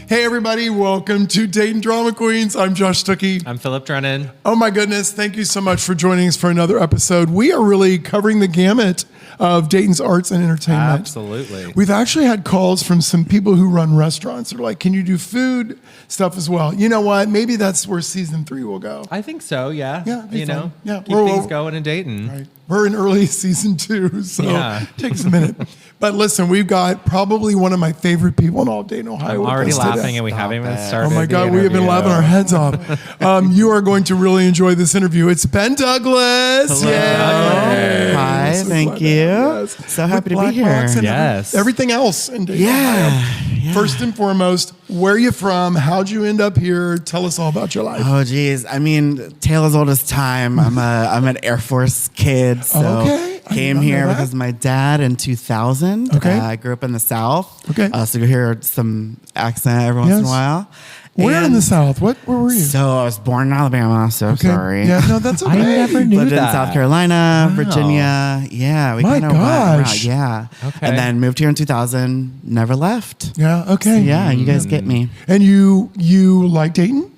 Hey everybody, welcome to Dayton Drama Queens. I'm Josh Stucky. I'm Philip Drennen. Oh my goodness, thank you so much for joining us for another episode. We are really covering the gamut of Dayton's arts and entertainment. Absolutely. We've actually had calls from some people who run restaurants. They're like, can you do food stuff as well? You know what? Maybe that's where season 3 will go. I think so, yeah. Yeah, you know, yeah. keep things going in Dayton. Right. We're in early season 2, so Yeah. it takes a minute. But listen, we've got probably one of my favorite people in all Dayton, Ohio. I'm with already us laughing today. and we haven't even started. Oh my God, the we have been interview. laughing our heads off. You are going to really enjoy this interview. It's Ben Douglas. Hello. Yay. Hi, This is thank what- you. yes. So happy With to be Black here. Box and Yes. everything else in Dayton, Yeah. Ohio. First and foremost, where are you from? How'd you end up here? Tell us all about your life. Oh geez, I mean, tale as old as time. I'm an Air Force kid, so Okay. I did came not know here that. because my dad in 2000. Okay. I grew up in the South. Okay. So you hear some accent every once in Yes. a while. Where in And the South? Where were you? So I was born in Alabama. So Okay. sorry. Yeah, no, that's okay. I never knew Lived that. in South Carolina, Wow. Virginia. Yeah, we My kind of went around. gosh. Yeah. Okay. And then moved here in 2000. Never left. Yeah, okay. Yeah, you guys get me. And you like Dayton?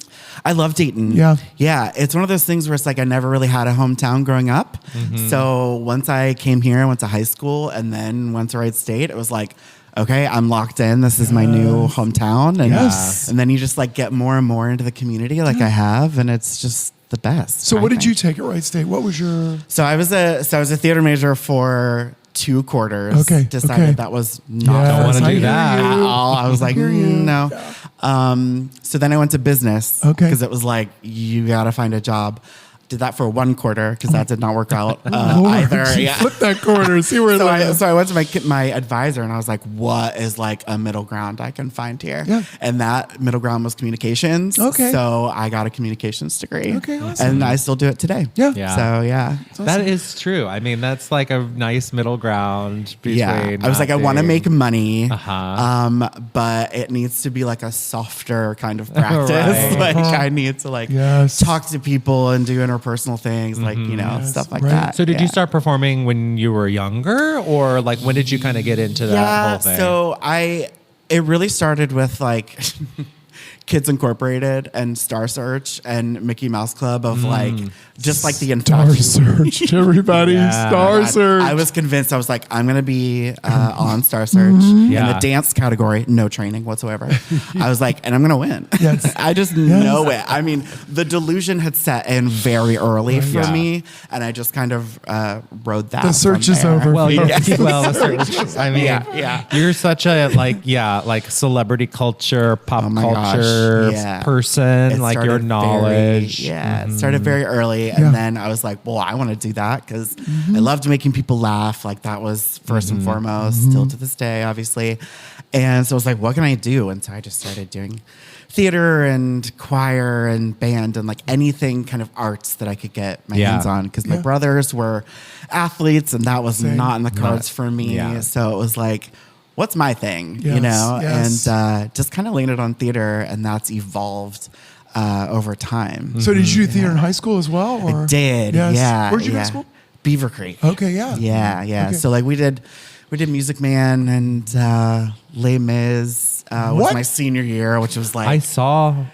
I love Dayton. Yeah. Yeah. It's one of those things where it's like I never really had a hometown growing up. Mm-hmm. So once I came here, I went to high school and then went to Wright State, it was like, okay, I'm locked in. This is my new hometown. And, Yes. and then you just like get more and more into the community like I have. And it's just the best. So I what did you think. take at Wright State? What was your... So I was a theater major for 2 quarters. Okay, Decided okay. that was not Yes, Don't wanna I do hear that. you. at all. I was like, hear you. no. So then I went to business. Okay. Because it was like, you got to find a job. Did that for 1 quarter because that did not work out Lord, either. you Yeah. flip that corner, see where it lands. So I went to my advisor and I was like, what is like a middle ground I can find here? Yeah. And that middle ground was communications. Okay. So I got a communications degree. Okay, awesome. And I still do it today. Yeah. Yeah. So yeah. That is true. I mean, that's like a nice middle ground between. Yeah, I was like, I want to nothing- make money, Uh-huh. but it needs to be like a softer kind of practice. Right. Like I need to like Yes. talk to people and do interpersonal things, like Yes, stuff like right. that. So did you Yeah. start performing when you were younger, or like when did you kind of get into that whole thing? So it really started with like Kids Incorporated and Star Search and Mickey Mouse Club of like just like the Star infatuation. Search, everybody. Yeah. Star God, Search. I was convinced. I was like, I'm going to be on Star Search Mm-hmm. in Yeah. the dance category. No training whatsoever. I was like, and I'm going to win. Yes. I just know it. I mean, the delusion had set in very early for Yeah. me, and I just kind of rode that. The search from is there. over. Well, Yeah. I mean, Yeah. you're such a like celebrity culture, pop Oh my gosh, culture yeah. person. It Like your started knowledge. It started very early, and Yeah. then I was like, well, I want to do that because I loved making people laugh. Like that was first and foremost, still to this day, obviously. And so I was like, what can I do? And so I just started doing theater and choir and band and like anything kind of arts that I could get my Yeah. hands on because my Yeah. brothers were athletes and that was Same. not in the cards for me. Yeah. So it was like, what's my thing, Yes, you know? yes. And just kind of landed on theater, and that's evolved over time. So did you do theater in high school as well? Or? I did, Yes. yeah. Where'd you go yeah. to school? Beaver Creek. Okay, yeah. Yeah. Okay. So like we did Music Man and Les Mis was What? my senior year, which was like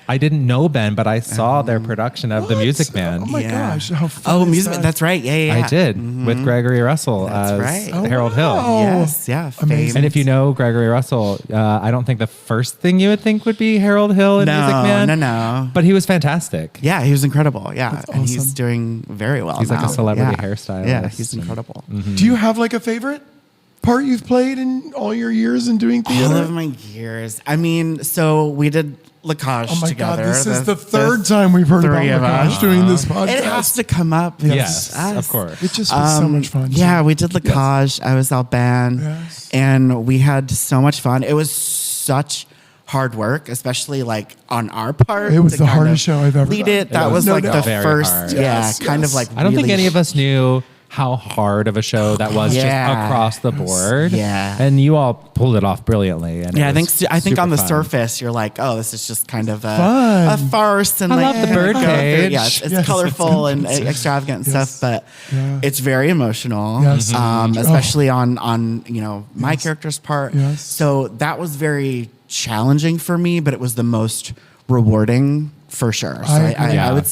I didn't know Ben, but I saw their production of The What? Music Man. Oh my Yeah. gosh. How fun oh is Music. that? That's right. Yeah. I did with Gregory Russell That's as right. Oh, Harold Hill. wow. Yes. Yeah. Amazing. And if you know Gregory Russell, I don't think the first thing you would think would be Harold Hill in Music Man. No. But he was fantastic. Yeah, he was incredible. Yeah, That's and awesome. he's doing very well. He's like a now. celebrity Yeah. hairstylist. Yeah, he's incredible. Do you have like a favorite part you've played in all your years in doing theater? All of my years. I mean, so we did Lacage Oh my together. God, this is the third time we've heard about three of Lacage us. doing this podcast. It has to come up. Yes, It's us. of course. It just was so much fun. Yeah, we did Lacage. I was Alban. Yes. And we had so much fun. It was such hard work, especially like on our part. It was to the kind hardest of show I've ever lead done. it. That Yeah, was no like doubt. the Very first, hard. Yes, kind of yes. like I don't think really any of us knew how hard of a show that was just Yeah. across the board. Yeah. And you all pulled it off brilliantly. And Yeah, it was I think super on the fun. surface you're like, oh, this is just kind of a Fun. farce, and I like love the kinda go through- birdcage. Yeah, it's Yes, colorful and it's extravagant and yes. stuff, but Yeah. it's very emotional. Yes. Especially on my character's part. Yes. So that was very challenging for me, but it was the most rewarding for sure. So I would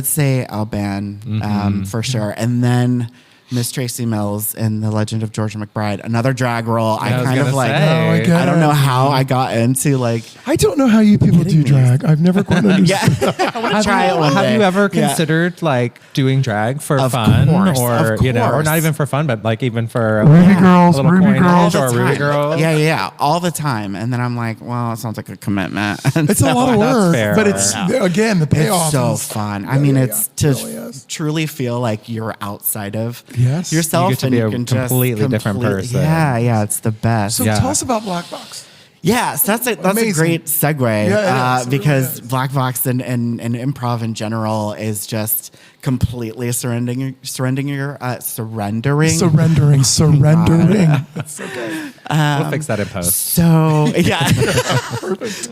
say Alban for sure. And then Miss Tracy Mills in The Legend of Georgia McBride, another drag role. I kind of like, I don't know how I got into like. I don't know how you people do drag. I've never quite understood. I want to try it one day. Have you ever considered like doing drag for fun, or you know, or not even for fun, but like even for Ruby girls, or Ruby girls? Yeah, all the time. And then I'm like, well, it sounds like a commitment. It's a lot of work, but it's again the payoff. It's so fun. I mean, it's to truly feel like you're outside of yourself, you get to be a completely different person. Yeah, it's the best. So tell us about Black Box. Yeah, so that's a great segue because Black Box and improv in general is just completely surrendering. It's okay. We'll fix that in post. So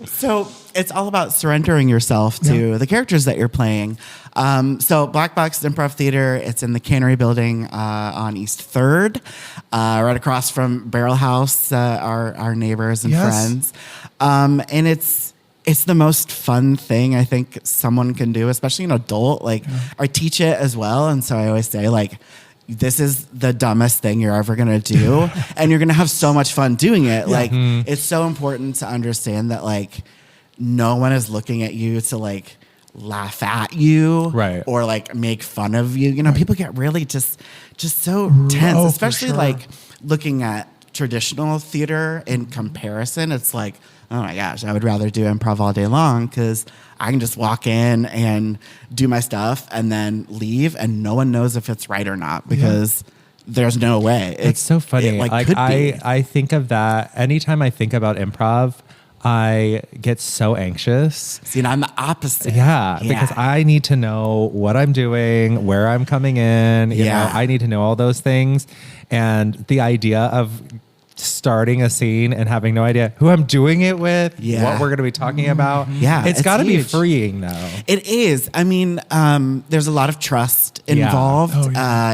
so it's all about surrendering yourself to the characters that you're playing. So Black Box Improv Theater, it's in the Cannery Building on East 3rd, right across from Barrel House, our neighbors and friends. And it's the most fun thing I think someone can do, especially an adult. Like I teach it as well. And so I always say like, this is the dumbest thing you're ever going to do. And you're going to have so much fun doing it. Like it's so important to understand that like no one is looking at you to like laugh at you or like make fun of you. You know, people get really just so tense, especially like looking at traditional theater in comparison. It's like, oh my gosh, I would rather do improv all day long because I can just walk in and do my stuff and then leave and no one knows if it's right or not because there's no way. It's so funny. I think of that anytime I think about improv, I get so anxious. See, and I'm the opposite. Yeah, because I need to know what I'm doing, where I'm coming in. You know, I need to know all those things. And the idea of starting a scene and having no idea who I'm doing it with, what we're going to be talking about. Yeah, it's got to be freeing though. It is. I mean, there's a lot of trust involved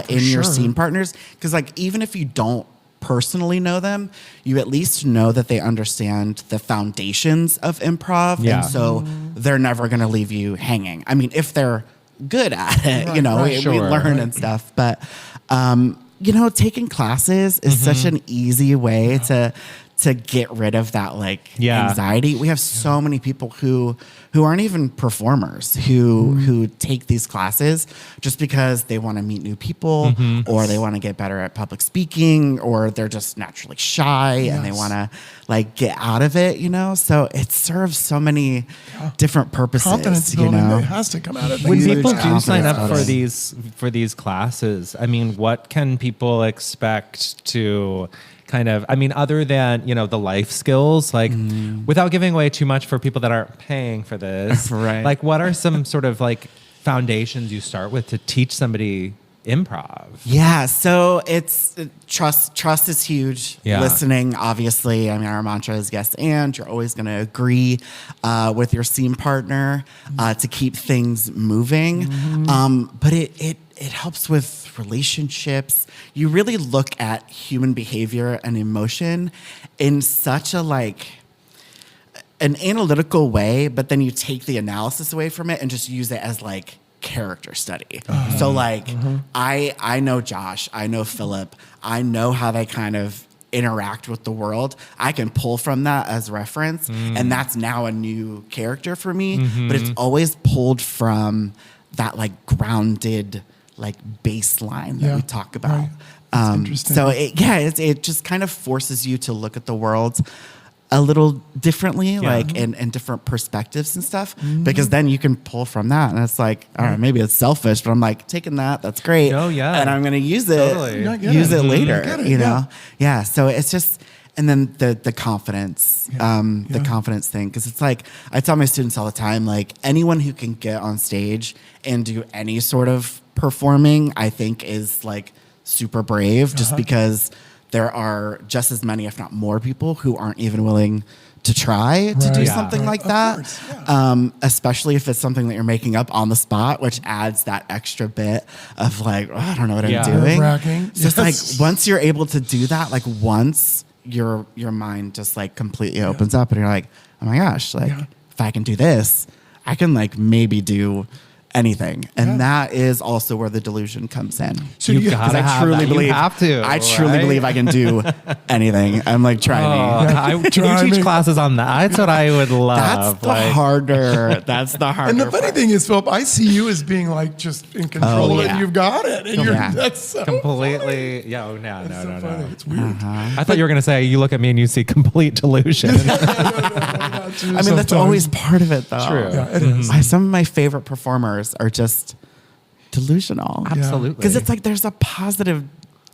in your scene partners. Because like, even if you don't personally know them, you at least know that they understand the foundations of improv. And so they're never going to leave you hanging. I mean, if they're good at it, you know, we learn and stuff. But, you know, taking classes is such an easy way to get rid of that like anxiety. We have so many people who aren't even performers who take these classes just because they want to meet new people or they want to get better at public speaking or they're just naturally shy and they want to like get out of it, you know? So it serves so many different purposes. Confidence building that has to come out of it. When people do sign up for these classes, I mean, what can people expect to kind of, I mean, other than, you know, the life skills, like without giving away too much for people that aren't paying for this, like what are some sort of like foundations you start with to teach somebody improv? Yeah, so it's trust. Trust is huge. Listening, obviously. I mean, our mantra is yes, and you're always going to agree with your scene partner to keep things moving. But it helps with relationships. You really look at human behavior and emotion in such a like an analytical way, but then you take the analysis away from it and just use it as like character study. So like I know Josh, I know Philip, I know how they kind of interact with the world. I can pull from that as reference and that's now a new character for me, but it's always pulled from that like grounded like baseline that we talk about. So it just kind of forces you to look at the world a little differently, like in different perspectives and stuff, because then you can pull from that. And it's like, all right, maybe it's selfish, but I'm like taking that's great. And I'm going to use it, later, you know? Yeah. So it's just, and then the confidence, the confidence thing. Cause it's like, I tell my students all the time, like anyone who can get on stage and do any sort of performing, I think is like super brave just because there are just as many, if not more people who aren't even willing to try to do something like that. Especially if it's something that you're making up on the spot, which adds that extra bit of like, oh, I don't know what I'm doing. Nerve-wracking. Just like once you're able to do that, like once your mind just like completely opens up and you're like, oh my gosh, like if I can do this, I can like maybe do anything. And that is also where the delusion comes in. So you gotta have that. You have to. I truly believe I can do anything. I'm like, try me. Can you teach classes on that? That's what I would love. That's the harder. And the funny thing is, Philip, I see you as being like just in control and you've got it. And that's so completely funny. Yeah, no. Funny. It's weird. I thought you were gonna say you look at me and you see complete delusion. I mean, that's always part of it though. True. Yeah, it is. Some of my favorite performers are just delusional. Absolutely. Because it's like there's a positive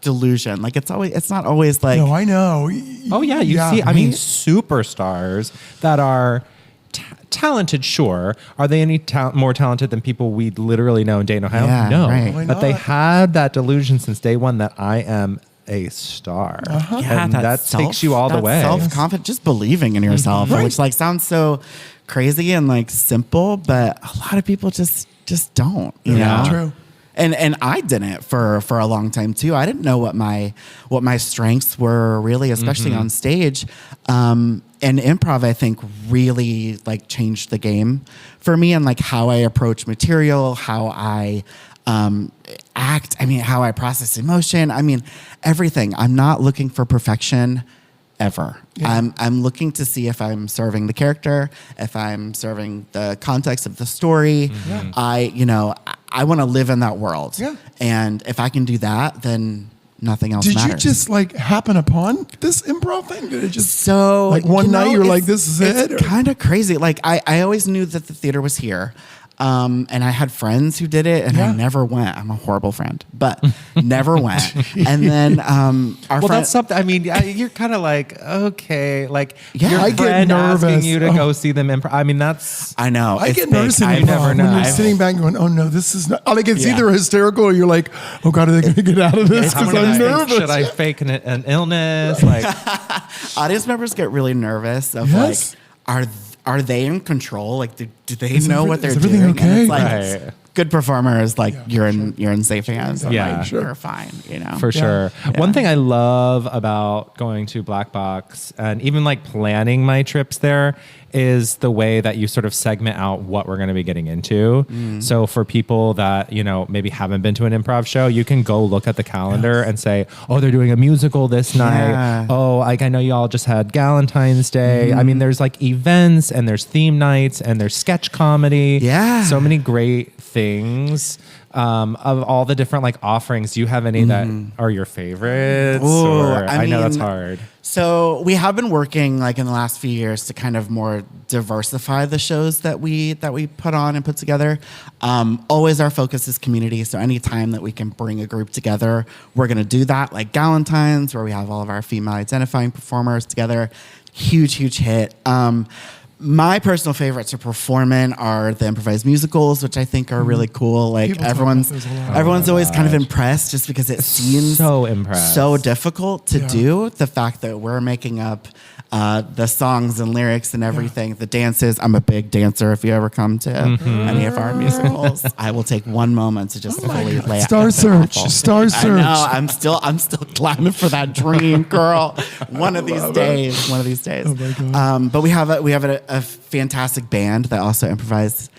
delusion. Like it's not always like. No, I know. Oh yeah, you see. I mean, superstars that are talented. Sure, are they any more talented than people we literally know in Dayton, Ohio? Yeah, no, right. but they had that delusion since day one that I am a star. Yeah, and that takes you all the way. Self-confidence, just believing in yourself, which like sounds so crazy and like simple, but a lot of people just don't. You know? True. And I didn't for a long time too. I didn't know what my strengths were really, especially on stage. And improv, I think, really like changed the game for me and like how I approach material, how I act. I mean, how I process emotion. I mean, everything. I'm not looking for perfection ever. Yeah. I'm looking to see if I'm serving the character, if I'm serving the context of the story. Mm-hmm. I want to live in that world. Yeah. And if I can do that, then nothing else matters. Did you just like happen upon this improv thing? Did it just so like one night you're like, this is it? It's kind of crazy. Like I always knew that the theater was here. And I had friends who did it, and I never went. I'm a horrible friend, but never went. And then our friend, that's something. I mean, you're kind of like, okay, like your I get friend nervous. asking you to go see them improv. I mean, that's. I know. I get big. nervous in I improv never know. when you're sitting back going, oh no, this is not. Like it's either hysterical or you're like, oh God, are they going to get out of this? Because I'm nervous. Should I fake an illness? Like, audience members get really nervous of like, are they in control? Like, do they know what they're doing? Okay? And it's like, good performers, like you're in safe hands. Yeah, like, you're fine. You know, for sure. Yeah. One thing I love about going to Black Box and even like planning my trips there is the way that you sort of segment out what we're going to be getting into. So for people that, maybe haven't been to an improv show, you can go look at the calendar and say, oh, they're doing a musical this night. Yeah. Oh, like I know y'all just had Galentine's Day. I mean, there's like events and there's theme nights and there's sketch comedy. Yeah. So many great things. Of all the different like offerings, do you have any that are your favorites? Ooh, I know that's hard. So we have been working like in the last few years to kind of more diversify the shows that we put on and put together. Always our focus is community. So anytime that we can bring a group together, we're going to do that. Like Galentine's, where we have all of our female identifying performers together. Huge hit. My personal favorites to perform in are the improvised musicals, which I think are really cool. Like everyone's always kind of impressed just because it seems so difficult to do. The fact that we're making up the songs and lyrics and everything, the dances. I'm a big dancer. If you ever come to any of our musicals, I will take one moment to just fully lay out. Star Search. I know. I'm still climbing for that dream, girl. One of these days. Oh my God. But we have a fantastic band that also improvises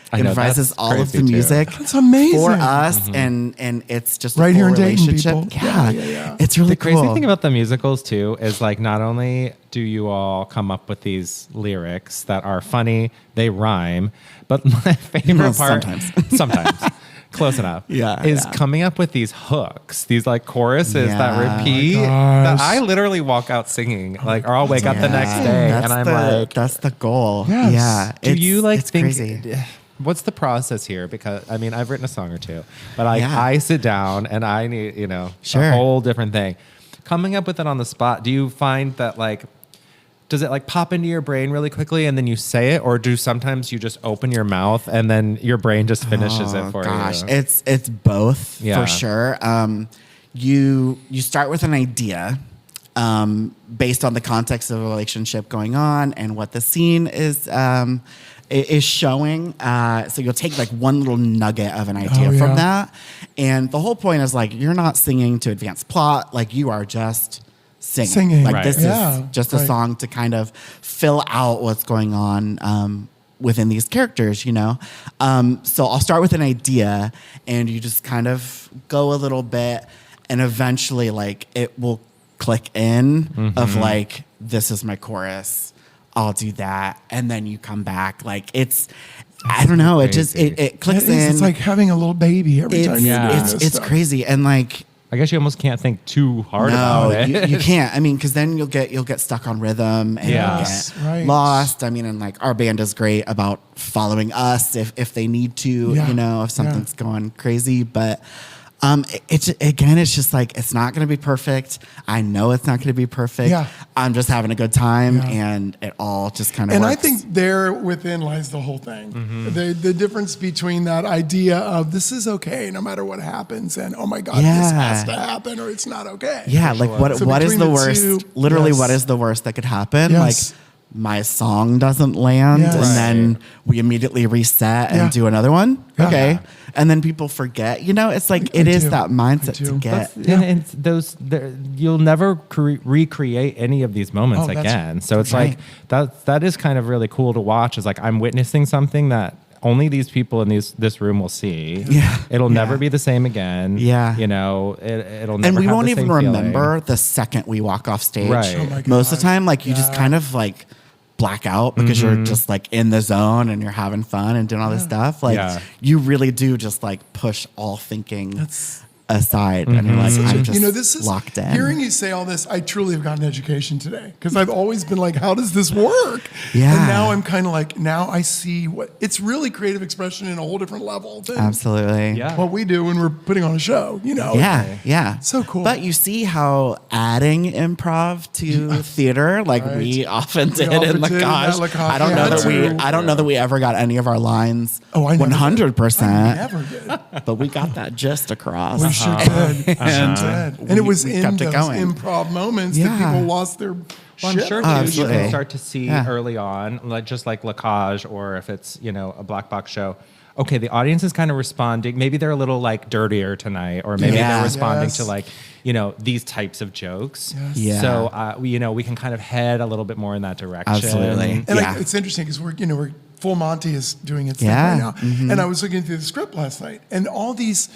all of the music. That's amazing for us, and it's just right a here in relationship. Dayton, people. Yeah. It's really cool. The crazy thing about the musicals too is like not only do you all come up with these lyrics that are funny, they rhyme, but my favorite part sometimes. Close enough. Is coming up with these hooks, these like choruses that repeat. That I literally walk out singing, like, or I'll wake up the next day and I'm like, that's the goal. Yes. Yeah. Do you like think? Crazy. What's the process here? Because I mean, I've written a song or two, but I sit down and I need a whole different thing. Coming up with it on the spot. Do you find that like? Does it like pop into your brain really quickly and then you say it, or do sometimes you just open your mouth and then your brain just finishes it for you? It's both for sure. You start with an idea based on the context of the relationship going on and what the scene is showing. So you'll take like one little nugget of an idea from that, and the whole point is like you're not singing to advance plot. Like you are just singing. Like Right. this Yeah, is just a right. song to kind of fill out what's going on within these characters, you know? So I'll start with an idea and you just kind of go a little bit and eventually like it will click in of like, this is my chorus. I'll do that. And then you come back. Like I don't know. It just, it clicks in. It's like having a little baby every time you're doing this It's stuff. crazy. And like, I guess you almost can't think too hard no, about it. you can't. I mean, because then you'll get stuck on rhythm and Yes, you'll get right. lost. I mean, and like our band is great about following us if they need to, Yeah, you know, if something's going crazy. But it's just like it's not going to be perfect. I know it's not going to be perfect. Yeah. I'm just having a good time, Yeah. and it all just kind of. And works. I think there within lies the whole thing. Mm-hmm. The difference between that idea of this is okay no matter what happens and oh my God, this Yeah. has to happen or it's not okay. Yeah, like what So what is between the the worst? two, Literally, yes. what is the worst that could happen? Yes. Like my song doesn't land, Yes. and Right. then we immediately reset and Yeah. do another one. Yeah. Okay, and then people forget. You know, it's like it is do. that I mindset do. to get. And you'll never recreate any of these moments Oh, that's again. So it's right. like that is kind of really cool to watch. Is like I'm witnessing something that only these people in this room will see. Yeah. It'll never be the same again. Yeah. You know, it'll never And we have won't the even same feeling. remember the second we walk off stage. Right. Oh my Most of the God. time, like you just Yeah. kind of like black out because you're just like in the zone and you're having fun and doing all this stuff. Like Yeah. you really do just like push all thinking That's- aside and you're like, I'm just this is locked in. Hearing you say all this, I truly have gotten education today because I've always been like, how does this work? Yeah. And now I'm kind of like, now I see what it's really creative expression in a whole different level than Absolutely. Yeah. what we do when we're putting on a show, you know? Yeah, yeah. So cool. But you see how adding improv to theater, like Right. we often did often in did in Lacage. that Lacage. I don't Yeah, know that too. I don't know that we ever got any of our lines Oh, I never did. 100%. I never did. But we got that just across. We sure did. And Sure did. And it was we in kept those it going. improv moments Yeah. that people lost their Well, I'm shit. sure Oh, too, you absolutely. can start to see Yeah. early on, like just like Lacage, or if it's a black box show. Okay, the audience is kind of responding. Maybe they're a little like dirtier tonight, or maybe Yeah. they're responding Yes. to like these types of jokes. Yes. Yeah. So we can kind of head a little bit more in that direction. Absolutely. And Yeah. it's interesting because we're Full Monty is doing its Yeah. thing right now. And I was looking through the script last night, and all these,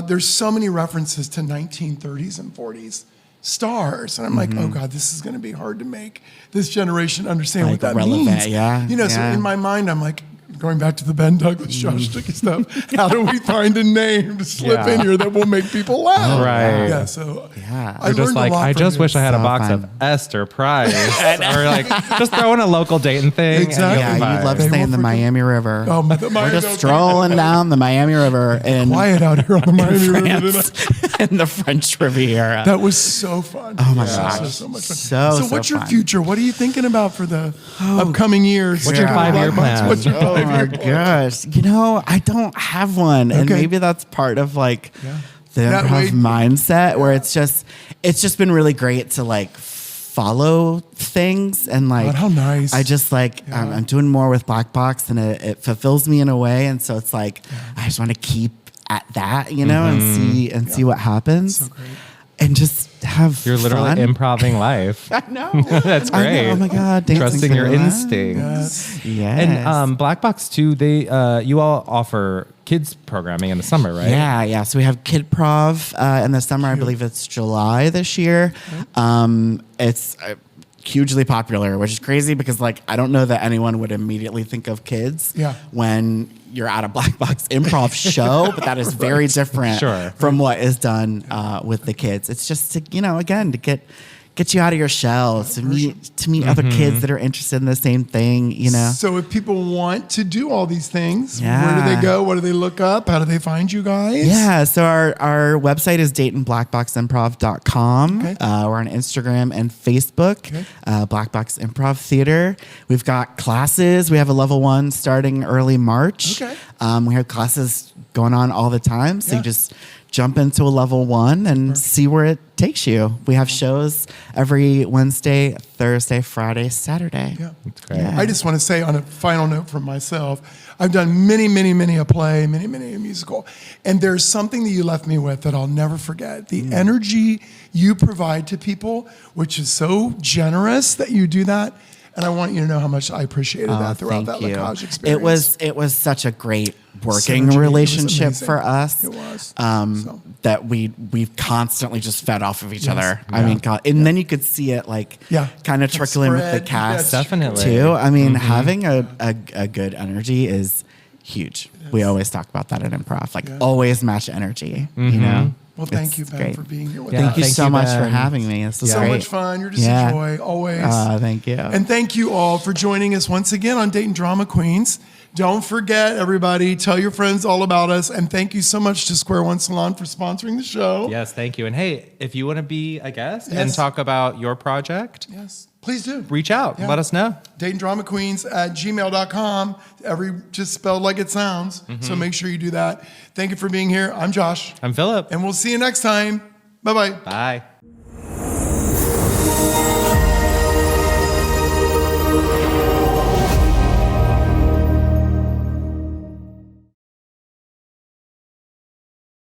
there's so many references to 1930s and 40s stars, and I'm like, oh God, this is going to be hard to make this generation understand Like what that relevant, means. yeah, So yeah. in my mind, I'm like, going back to the Ben Douglas, Josh Stucky stuff, how do we find a name to slip in here that will make people laugh? Right. Yeah, so Yeah. I Or just learned like a lot I from just you. wish I had a So box fun. of Esther Price, or like just throw in a local Dayton thing. Exactly. And Yeah, you'll be you'd fine. love They to stay will in the forget- Miami River. Oh, the We're Miami, just okay. strolling down the Miami River in Quiet out here on the Miami River France, tonight. in the French Riviera. That was so fun. Oh my So, gosh. so much fun. So what's your fun. future? What are you thinking about for the upcoming years? What's your Black 5-year Box? plan? What's your Oh my 5-year plan? gosh. You know, I don't have one. And Okay. maybe that's part of like the That improv way- mindset where it's just been really great to like follow things and like God, how nice. I just like I'm doing more with Black Box and it fulfills me in a way. And so it's like I just want to keep at that, and see what happens. So great. And just have You're literally fun. improving life. I know. That's I know. great. Oh my God. dancing Trusting your through that. instincts. Yes. And Black Box too, you all offer kids programming in the summer, right? Yeah. So we have Kid Prov in the summer. I believe it's July this year. It's hugely popular, which is crazy because like I don't know that anyone would immediately think of kids when you're at a Black Box Improv show, but that is very different Sure. from what is done with the kids. It's just to again to get you out of your shell, to meet other kids that are interested in the same thing, So if people want to do all these things, where Yeah. do they go? What do they look up? How do they find you guys? Yeah, so our website is DaytonBlackBoxImprov.com. Okay. We're on Instagram and Facebook, Okay. Black Box Improv Theater. We've got classes. We have a level 1 starting early March. Okay. We have classes going on all the time, so Yeah. you just jump into a level 1 and see where it takes you. We have shows every Wednesday, Thursday, Friday, Saturday. Yeah. That's great. Yeah. I just want to say on a final note from myself, I've done many a play, many a musical. And there's something that you left me with that I'll never forget. The energy you provide to people, which is so generous that you do that. And I want you to know how much I appreciated that throughout that Lacage experience. It was such a great working Synergy. It was relationship amazing. for us. It was. That we've constantly just fed off of each other. I mean, God, and then you could see it kind of trickling with the spread. cast Definitely. too. I mean, having a good energy is huge. We always talk about that in improv. Always match energy. You know. Well, thank you, It's Ben, great. for being here with Yeah. us. Thank you Thank so you, much Ben. for having me. This was So great. much fun. You're just Yeah. a joy, always. Thank you. And thank you all for joining us once again on Dayton Drama Queens. Don't forget, everybody, tell your friends all about us. And thank you so much to Square One Salon for sponsoring the show. Yes, thank you. And hey, if you want to be a guest and Yes. talk about your project, Yes, please do. reach out. Yeah. Let us know. Dayton Drama Queens at gmail.com. Just spelled like it sounds. So make sure you do that. Thank you for being here. I'm Josh. I'm Philip. And we'll see you next time. Bye-bye. Bye.